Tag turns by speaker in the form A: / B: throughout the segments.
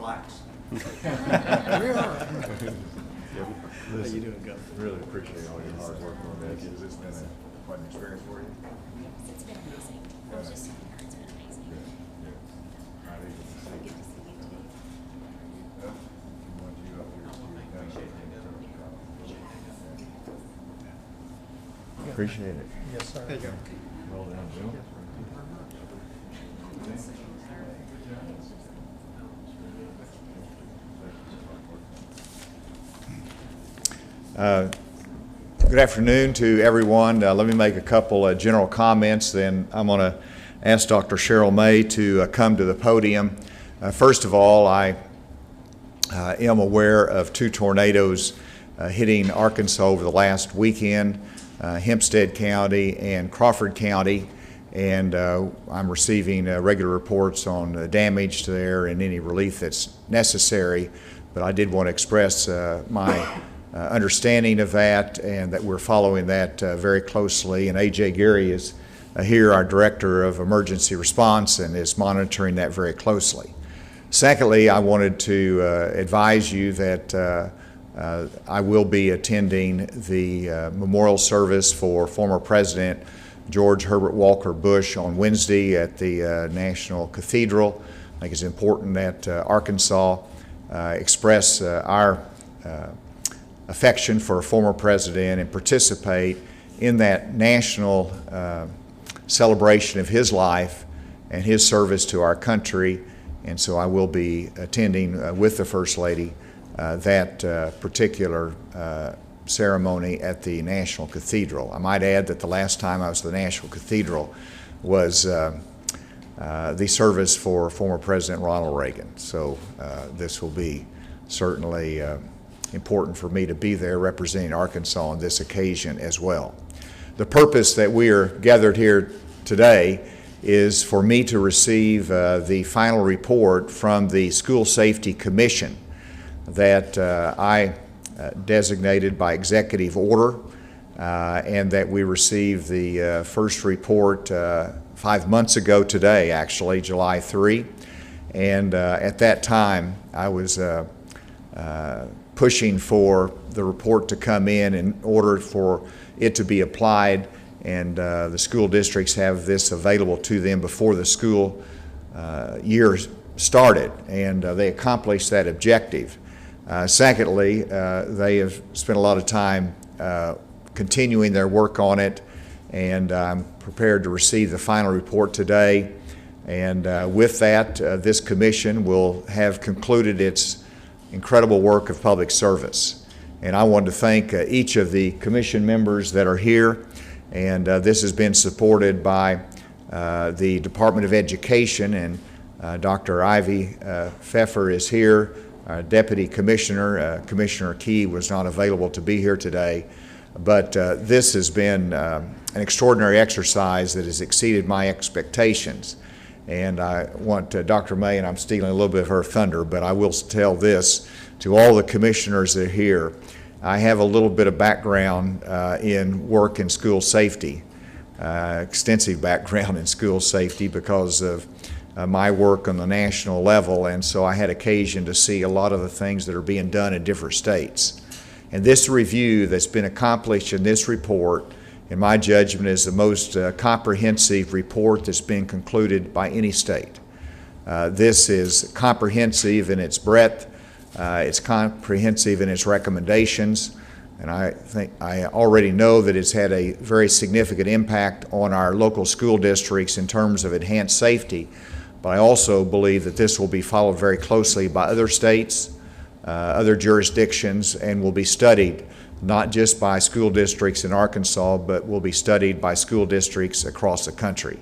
A: relax.
B: We are.
C: How
A: you doing, Governor?
C: Really appreciate all your hard work on this. Has this been quite an experience for you?
D: Yes, it's been amazing. I was just telling her, it's been amazing.
C: Yeah. Not easy to see.
D: Good to see you too.
C: Want you up here. Appreciate it.
B: Yes, sir.
A: There you go.
C: Well done, Bill. Good afternoon to everyone. Let me make a couple general comments, then I'm going to ask Dr. Cheryl May to come to the podium. First of all, I am aware of two tornadoes hitting Arkansas over the last weekend, Hempstead County and Crawford County, and I'm receiving regular reports on the damage there and any relief that's necessary. But I did want to express my understanding of that, and that we're following that very closely. And A.J. Geary is here, our Director of Emergency Response, and is monitoring that very closely. Secondly, I wanted to advise you that I will be attending the memorial service for former President George Herbert Walker Bush on Wednesday at the National Cathedral. I think it's important that Arkansas express our affection for a former president and participate in that national celebration of his life and his service to our country. And so I will be attending with the First Lady that particular ceremony at the National Cathedral. I might add that the last time I was at the National Cathedral was the service for former President Ronald Reagan. So this will be certainly important for me to be there representing Arkansas on this occasion as well. The purpose that we are gathered here today is for me to receive the final report from the School Safety Commission that I designated by executive order, and that we received the first report 5 months ago today, actually, July 3. And at that time, I was pushing for the report to come in order for it to be applied, and the school districts have this available to them before the school year started, and they accomplished that objective. Secondly, they have spent a lot of time continuing their work on it, and I'm prepared to receive the final report today. And with that, this commission will have concluded its incredible work of public service. And I want to thank each of the commission members that are here, and this has been supported by the Department of Education, and Dr. Ivy Pfeffer is here, our Deputy Commissioner. Commissioner Key was not available to be here today, but this has been an extraordinary exercise that has exceeded my expectations. And I want Dr. May, and I'm stealing a little bit of her thunder, but I will tell this to all the commissioners that are here. I have a little bit of background in work in school safety, extensive background in school safety because of my work on the national level, and so I had occasion to see a lot of the things that are being done in different states. And this review that's been accomplished in this report, in my judgment, is the most comprehensive report that's been concluded by any state. This is comprehensive in its breadth, it's comprehensive in its recommendations, and I think I already know that it's had a very significant impact on our local school districts in terms of enhanced safety, but I also believe that this will be followed very closely by other states, other jurisdictions, and will be studied not just by school districts in Arkansas, but will be studied by school districts across the country.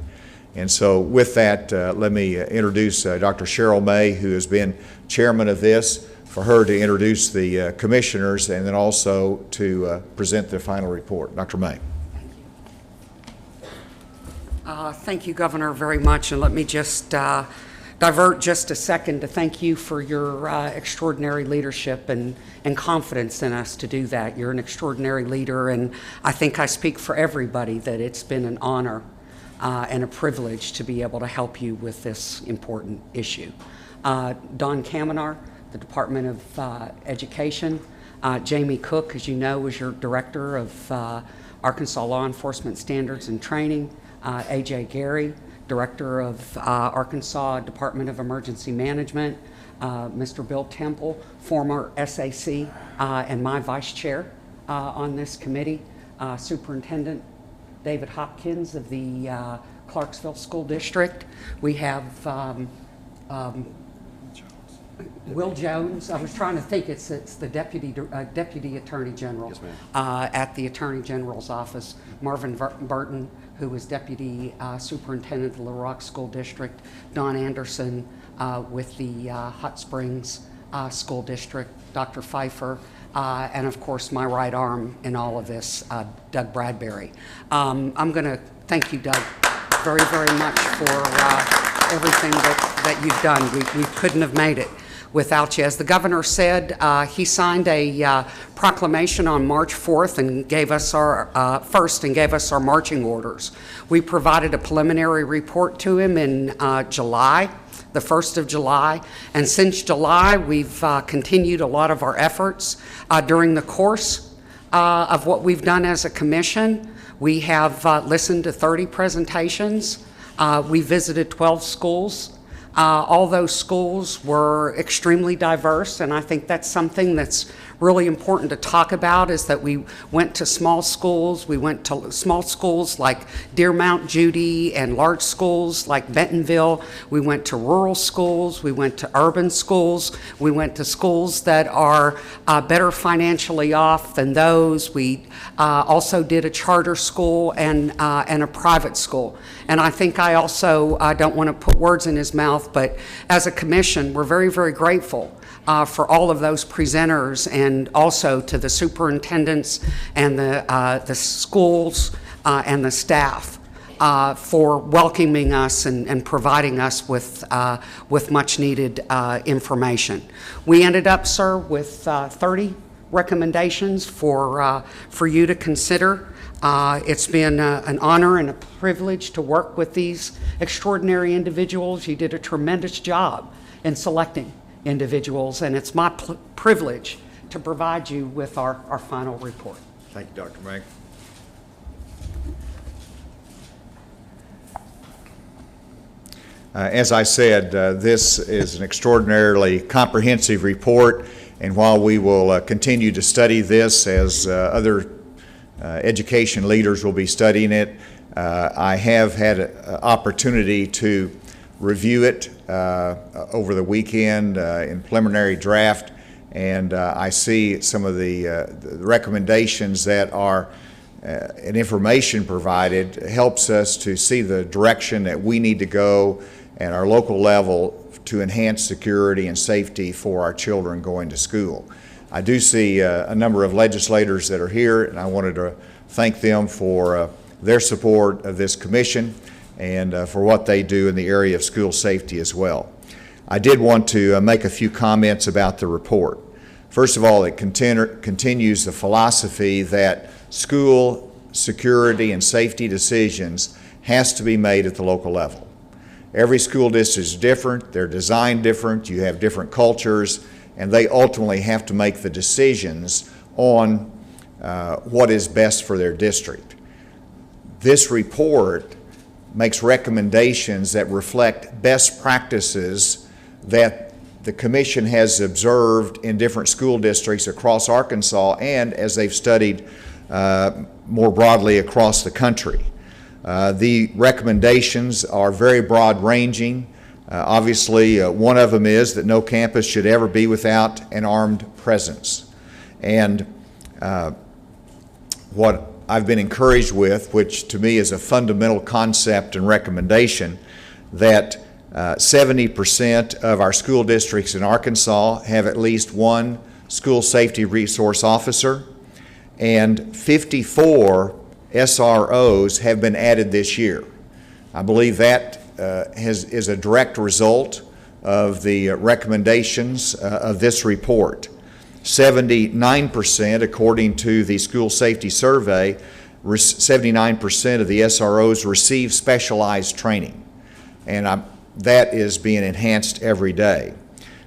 C: And so with that, let me introduce Dr. Cheryl May, who has been chairman of this, for her to introduce the commissioners and then also to present the final report. Dr. May.
E: Thank you, Governor, very much. And let me just divert just a second to thank you for your extraordinary leadership and confidence in us to do that. You're an extraordinary leader, and I think I speak for everybody that it's been an honor and a privilege to be able to help you with this important issue. Don Kamenar, the Department of Education. Jamie Cook, as you know, is your Director of Arkansas Law Enforcement Standards and Training. A.J. Gary, Director of Arkansas Department of Emergency Management. Mr. Bill Temple, former SAC and my Vice Chair on this committee. Superintendent David Hopkins of the Clarksville School District. We have Will Jones. I was trying to think. It's the Deputy Attorney General.
A: Yes, ma'am.
E: At the Attorney General's office. Marvin Burton, who is Deputy Superintendent of the Little Rock School District. Don Anderson with the Hot Springs School District. Dr. Pfeiffer. And of course, my right arm in all of this, Doug Bradbury. I'm going to thank you, Doug, very, very much for everything that you've done. We couldn't have made it without you. As the governor said, he signed a proclamation on March 4th and gave us our marching orders. We provided a preliminary report to him in July, the 1st of July, and since July we've continued a lot of our efforts. During the course of what we've done as a commission, we have listened to 30 presentations. We visited 12 schools. All those schools were extremely diverse, and I think that's something that's really important to talk about, is that we went to small schools. We went to small schools like Deer Mount Judy and large schools like Bentonville. We went to rural schools. We went to urban schools. We went to schools that are better financially off than those. We also did a charter school and a private school. And I think I also don't want to put words in his mouth, but as a commission, we're very, very grateful for all of those presenters, and also to the superintendents and the schools and the staff for welcoming us and providing us with much needed information. We ended up, sir, with 30 recommendations for you to consider. It's been an honor and a privilege to work with these extraordinary individuals. You did a tremendous job in selecting individuals, and it's my privilege to provide you with our final report.
C: Thank you, Dr. Mag. As I said, this is an extraordinarily comprehensive report, and while we will continue to study this as other education leaders will be studying it, I have had an opportunity to review it over the weekend in preliminary draft, and I see some of the recommendations that are and information provided helps us to see the direction that we need to go at our local level to enhance security and safety for our children going to school. I do see a number of legislators that are here, and I wanted to thank them for their support of this commission and for what they do in the area of school safety as well. I did want to make a few comments about the report. First of all, it continues the philosophy that school security and safety decisions has to be made at the local level. Every school district is different, they're designed different, you have different cultures, and they ultimately have to make the decisions on what is best for their district. This report makes recommendations that reflect best practices that the Commission has observed in different school districts across Arkansas and as they've studied more broadly across the country. The recommendations are very broad-ranging. Obviously, one of them is that no campus should ever be without an armed presence. And what I've been encouraged with, which to me is a fundamental concept and recommendation, that 70% of our school districts in Arkansas have at least one school safety resource officer, and 54 SROs have been added this year. I believe that is a direct result of the recommendations of this report. 79%, according to the school safety survey, 79% of the SROs receive specialized training. And that is being enhanced every day.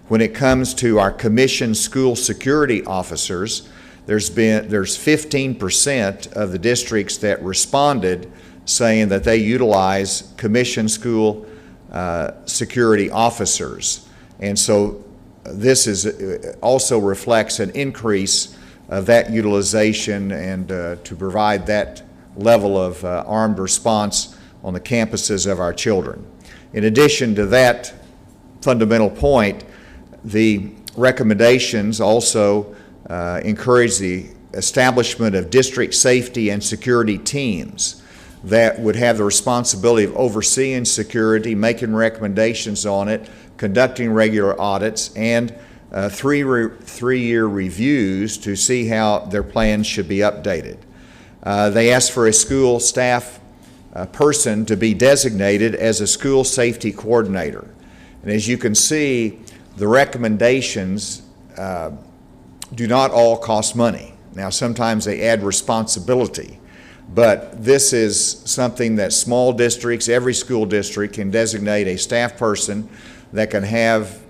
C: When it comes to our commissioned school security officers, there's 15% of the districts that responded saying that they utilize commissioned school security officers. And so this also reflects an increase of that utilization and to provide that level of armed response on the campuses of our children. In addition to that fundamental point, the recommendations also encourage the establishment of district safety and security teams that would have the responsibility of overseeing security, making recommendations on it, conducting regular audits, and three-year reviews to see how their plans should be updated. They ask for a school staff person to be designated as a school safety coordinator. And as you can see, the recommendations do not all cost money. Now, sometimes they add responsibility, but this is something that small districts, every school district can designate a staff person that can have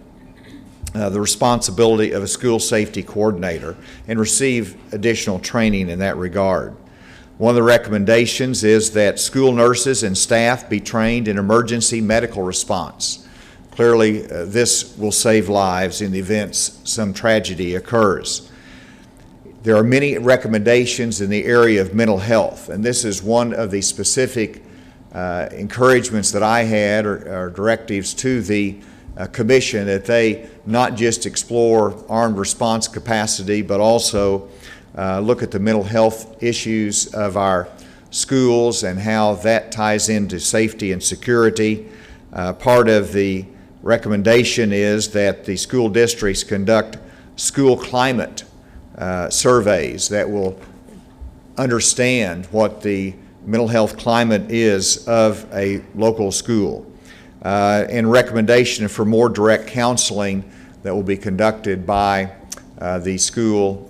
C: the responsibility of a school safety coordinator and receive additional training in that regard. One of the recommendations is that school nurses and staff be trained in emergency medical response. Clearly, this will save lives in the event some tragedy occurs. There are many recommendations in the area of mental health, and this is one of the specific encouragements that I had or directives to the Commission, that they not just explore armed response capacity, but also look at the mental health issues of our schools and how that ties into safety and security. Part of the recommendation is that the school districts conduct school climate surveys that will understand what the mental health climate is of a local school. And recommendation for more direct counseling that will be conducted by the school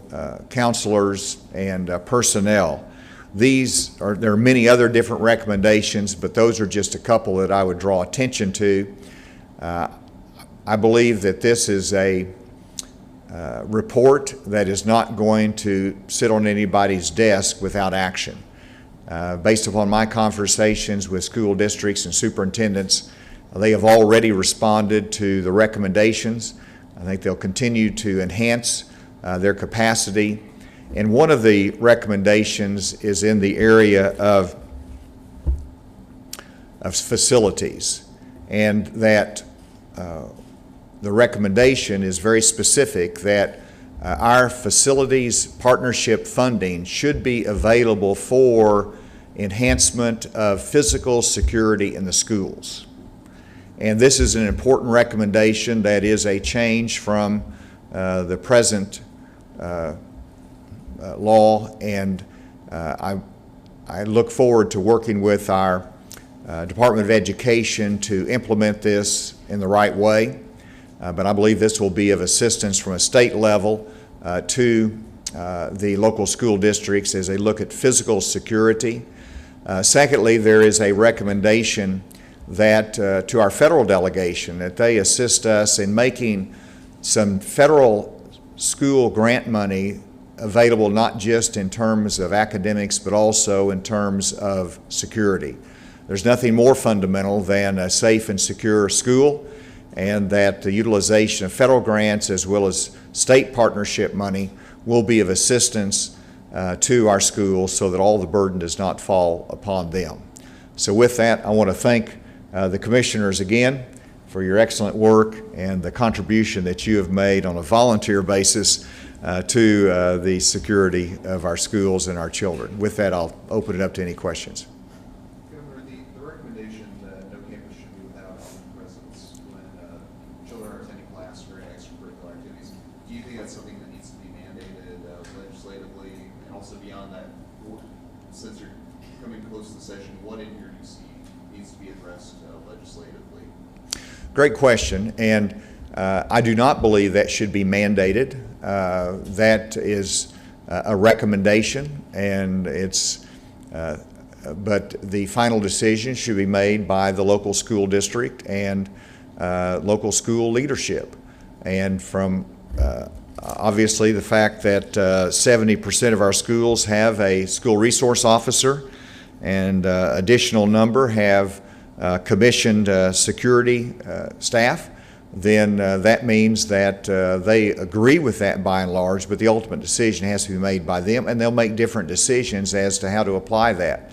C: counselors and personnel. There are many other different recommendations, but those are just a couple that I would draw attention to. I believe that this is a report that is not going to sit on anybody's desk without action. Based upon my conversations with school districts and superintendents, they have already responded to the recommendations. I think they'll continue to enhance their capacity. And one of the recommendations is in the area of facilities, and that the recommendation is very specific that our facilities partnership funding should be available for enhancement of physical security in the schools. And this is an important recommendation that is a change from the present law, and I look forward to working with our Department of Education to implement this in the right way. But I believe this will be of assistance from a state level to the local school districts as they look at physical security. Secondly, there is a recommendation that to our federal delegation that they assist us in making some federal school grant money available, not just in terms of academics but also in terms of security. There's nothing more fundamental than a safe and secure school, and that the utilization of federal grants as well as state partnership money will be of assistance to our schools so that all the burden does not fall upon them. So with that, I want to thank the commissioners again for your excellent work and the contribution that you have made on a volunteer basis to the security of our schools and our children. With that, I'll open it up to any questions.
A: Governor, the recommendation that no campus should be without armed presence when children are attending class or extracurricular activities, do you think that's something that needs to be mandated legislatively? And also beyond that, since you're coming close to the session, what in here do you see needs to be addressed legislatively?
C: Great question, and I do not believe that should be mandated. That is a recommendation, and it's but the final decision should be made by the local school district and local school leadership. And from obviously the fact that 70% of our schools have a school resource officer, and additional number have commissioned security staff, then that means that they agree with that by and large, but the ultimate decision has to be made by them, and they'll make different decisions as to how to apply that.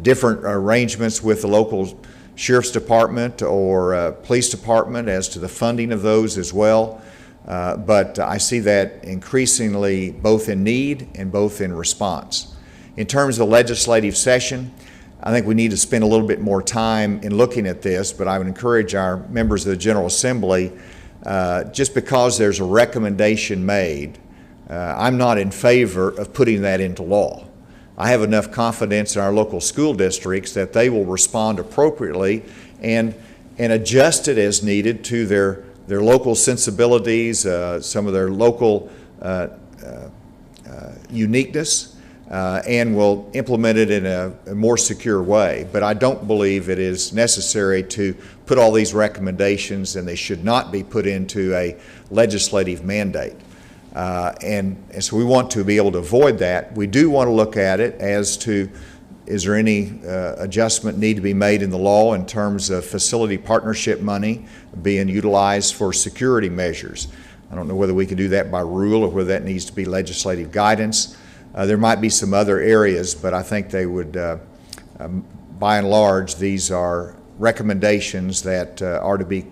C: Different arrangements with the local sheriff's department or police department as to the funding of those as well. But I see that increasingly both in need and both in response. In terms of the legislative session, I think we need to spend a little bit more time in looking at this, but I would encourage our members of the General Assembly, just because there's a recommendation made, I'm not in favor of putting that into law. I have enough confidence in our local school districts that they will respond appropriately and adjust it as needed to their local sensibilities, some of their local uniqueness, and will implement it in a more secure way. But I don't believe it is necessary to put all these recommendations, and they should not be put into a legislative mandate. And so we want to be able to avoid that. We do want to look at it as to, is there any adjustment need to be made in the law in terms of facility partnership money being utilized for security measures? I don't know whether we can do that by rule or whether that needs to be legislative guidance. There might be some other areas, but I think they would, by and large, these are recommendations that are to be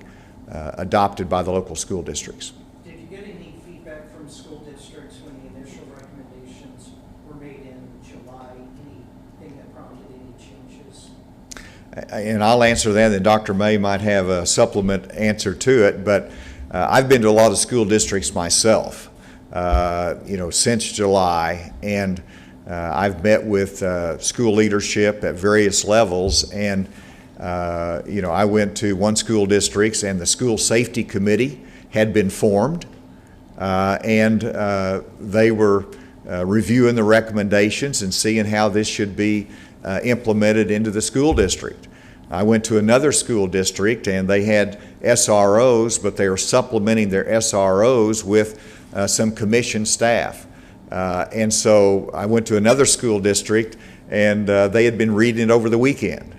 C: adopted by the local school districts.
B: Did you get any feedback from school districts when the initial recommendations were made in July? Anything that prompted any changes?
C: And I'll answer that, and Dr. May might have a supplement answer to it, but I've been to a lot of school districts myself, since July, and I've met with school leadership at various levels, and I went to one school district, and the school safety committee had been formed, and they were reviewing the recommendations and seeing how this should be implemented into the school district. I went to another school district, and they had SROs, but they were supplementing their SROs with some commissioned staff. And so I went to another school district, and they had been reading it over the weekend.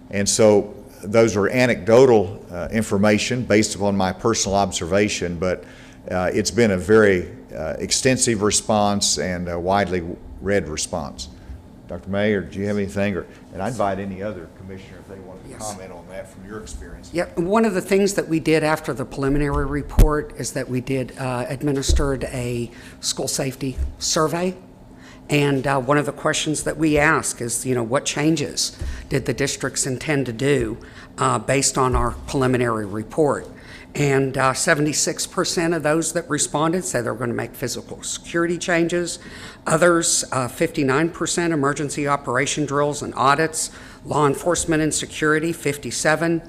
C: And so those were anecdotal information based upon my personal observation, but it's been a very extensive response and a widely read response. Dr. May, or do you have anything? And I invite any other commissioner if they want to comment on that from your experience.
E: Yep. One of the things that we did after the preliminary report is that we administered a school safety survey. And one of the questions that we ask is, what changes did the districts intend to do based on our preliminary report? And 76% of those that responded said they were going to make physical security changes. Others, 59% emergency operation drills and audits. Law enforcement and security, 57.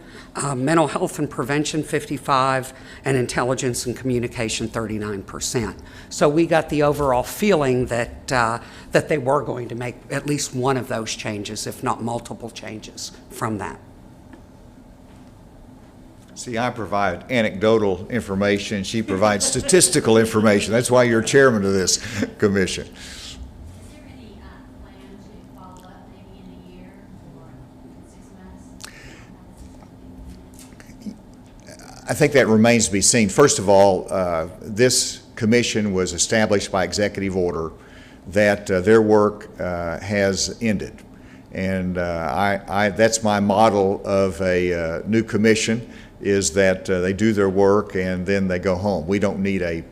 E: Mental health and prevention, 55. And intelligence and communication, 39%. So we got the overall feeling that they were going to make at least one of those changes, if not multiple changes from that.
C: See, I provide anecdotal information. She provides statistical information. That's why you're chairman of this commission.
D: Is there any plan to follow up maybe in a year or 6 months?
C: I think that remains to be seen. First of all, this commission was established by executive order that their work has ended. And that's my model of a new commission, is that they do their work and then they go home. We don't need a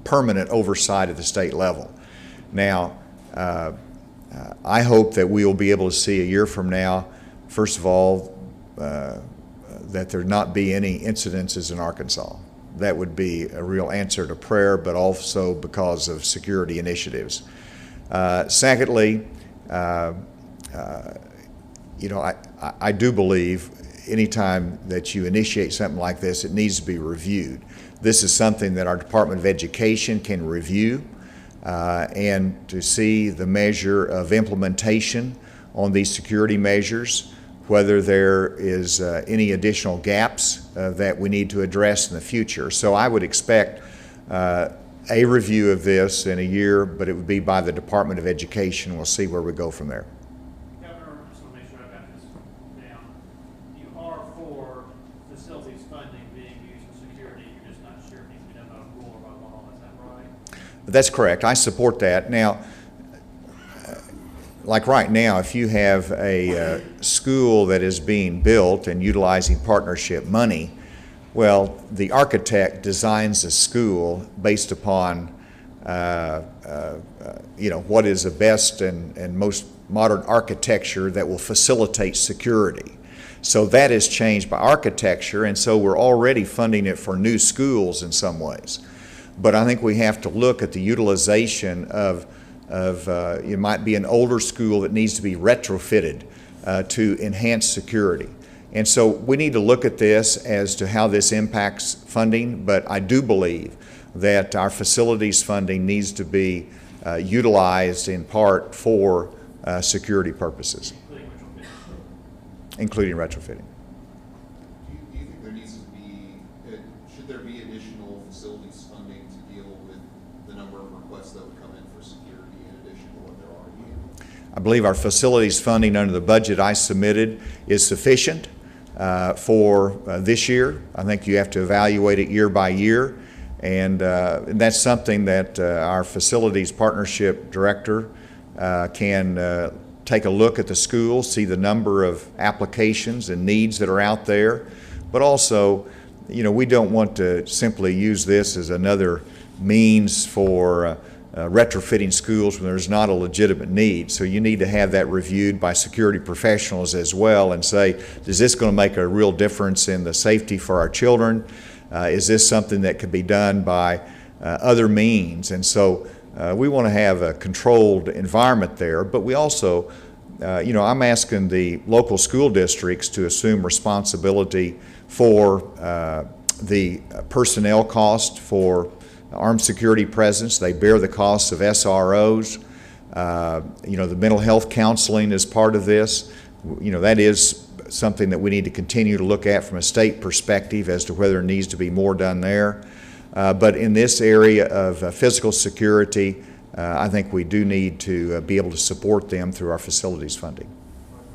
C: permanent oversight at the state level. Now, I hope that we will be able to see a year from now, first of all, that there not be any incidences in Arkansas. That would be a real answer to prayer, but also because of security initiatives. Secondly, I do believe anytime that you initiate something like this, it needs to be reviewed. This is something that our Department of Education can review and to see the measure of implementation on these security measures, whether there is any additional gaps that we need to address in the future. So I would expect a review of this in a year, but it would be by the Department of Education. We'll see where we go from there.
F: Governor, I just want to make sure I got this down. You are for facilities funding being used for security, you're just not sure if it needs to be done by rule or by law, is that right?
C: That's correct. I support that. Now, like right now, if you have a school that is being built and utilizing partnership money, well, the architect designs a school based upon what is the best and most modern architecture that will facilitate security. So that is changed by architecture, and so we're already funding it for new schools in some ways. But I think we have to look at the utilization of it might be an older school that needs to be retrofitted to enhance security. And so we need to look at this as to how this impacts funding, but I do believe that our facilities funding needs to be utilized in part for security purposes, including retrofitting.
A: Do you think there needs to be, should there be additional facilities funding to deal with the number of requests that would come in for security in addition to what there are?
C: I believe our facilities funding under the budget I submitted is sufficient for this year. I think you have to evaluate it year by year, and that's something that our facilities partnership director can take a look at the school, see the number of applications and needs that are out there, but also, we don't want to simply use this as another means for retrofitting schools when there's not a legitimate need. So you need to have that reviewed by security professionals as well and say, is this going to make a real difference in the safety for our children? Is this something that could be done by other means? And so we want to have a controlled environment there, but we also, I'm asking the local school districts to assume responsibility for the personnel cost for armed security presence. They bear the costs of SROs. The mental health counseling is part of this. That is something that we need to continue to look at from a state perspective as to whether there needs to be more done there. But in this area of physical security, I think we do need to be able to support them through our facilities funding.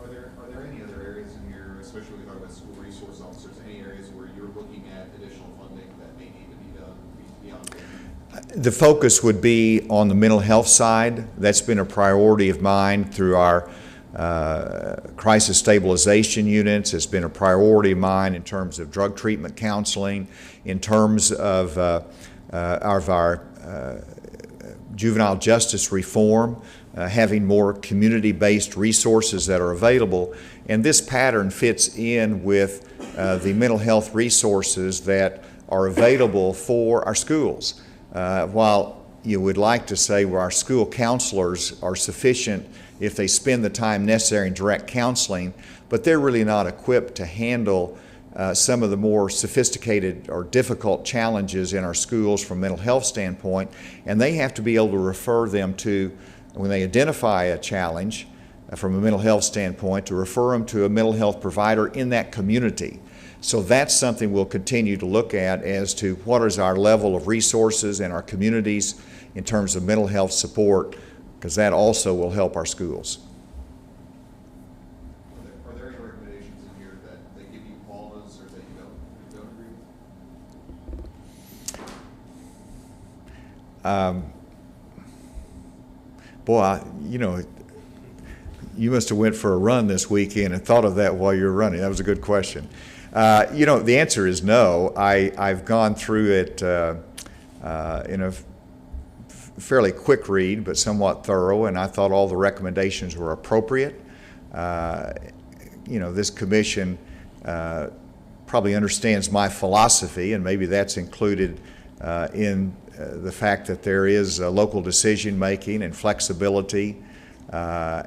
A: Are there any other areas in here, especially when we talk about school resource officers, any areas where you're looking at additional funding that may need to be done beyond?
C: The focus would be on the mental health side. That's been a priority of mine through our crisis stabilization units. It's been a priority of mine in terms of drug treatment counseling, in terms of our juvenile justice reform, having more community-based resources that are available. And this pattern fits in with the mental health resources that are available for our schools. While you would like to say, well, our school counselors are sufficient if they spend the time necessary in direct counseling, but they're really not equipped to handle some of the more sophisticated or difficult challenges in our schools from a mental health standpoint, and they have to be able to refer them to, when they identify a challenge from a mental health standpoint, to refer them to a mental health provider in that community. So that's something we'll continue to look at as to what is our level of resources in our communities in terms of mental health support, because that also will help our schools.
A: Are there any recommendations in here that give you pause or that you don't agree with?
C: Boy, you must have went for a run this weekend and thought of that while you were running. That was a good question. The answer is no. I've gone through it in a fairly quick read, but somewhat thorough, and I thought all the recommendations were appropriate. This commission probably understands my philosophy, and maybe that's included in the fact that there is local decision making and flexibility, I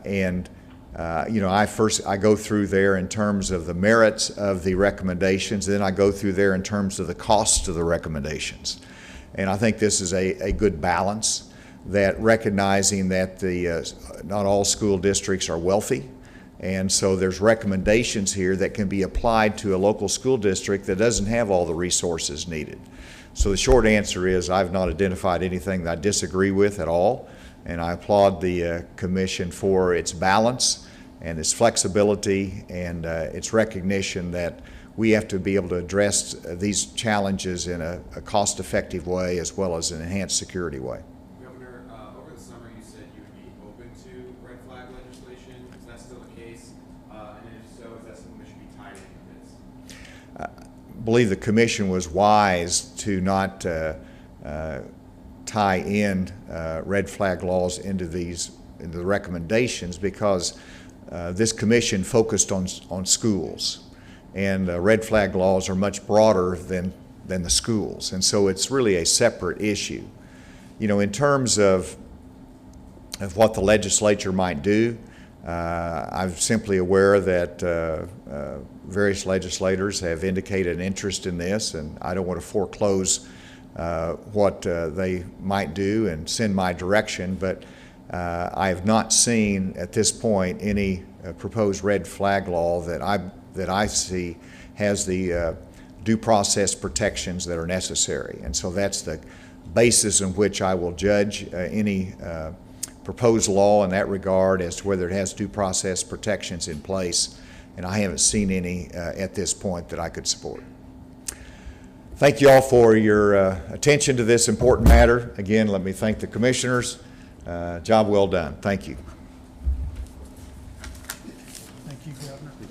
C: go through there in terms of the merits of the recommendations, then I go through there in terms of the cost of the recommendations. And I think this is a good balance, that recognizing that not all school districts are wealthy, And so there's recommendations here that can be applied to a local school district that doesn't have all the resources needed. So the short answer is I've not identified anything that I disagree with at all, and I applaud the commission for its balance and its flexibility and its recognition that we have to be able to address these challenges in a cost-effective way as well as an enhanced security way.
G: Governor, over the summer you said you would be open to red flag legislation. Is that still the case? And if so, is that something that should be tied into this?
C: I believe the commission was wise to not tie in red flag laws into the recommendations, because this commission focused on schools, and red flag laws are much broader than the schools, and so it's really a separate issue. You know, in terms of what the legislature might do, I'm simply aware that various legislators have indicated an interest in this, and I don't want to foreclose what they might do and send my direction, but I have not seen at this point any proposed red flag law that I see has the due process protections that are necessary. And so that's the basis in which I will judge any proposed law in that regard as to whether it has due process protections in place, and I haven't seen any at this point that I could support. Thank you all for your attention to this important matter. Again, let me thank the commissioners. Job well done. Thank you.
H: Thank you, Governor. You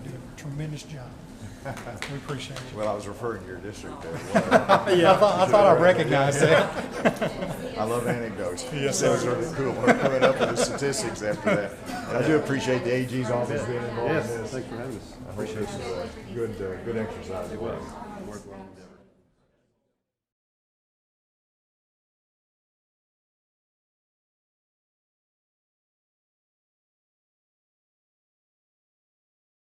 H: did a tremendous job. We appreciate it.
C: Well, I was referring to your district there.
H: Yeah, I thought I recognized that.
C: I love anecdotes.
H: Yes,
C: That was
H: sir.
C: really cool. We're coming up with the statistics after that. And I do appreciate the AG's office being involved in this.
I: Thanks for having us.
C: I appreciate it. Good exercise.
I: It was. It worked well.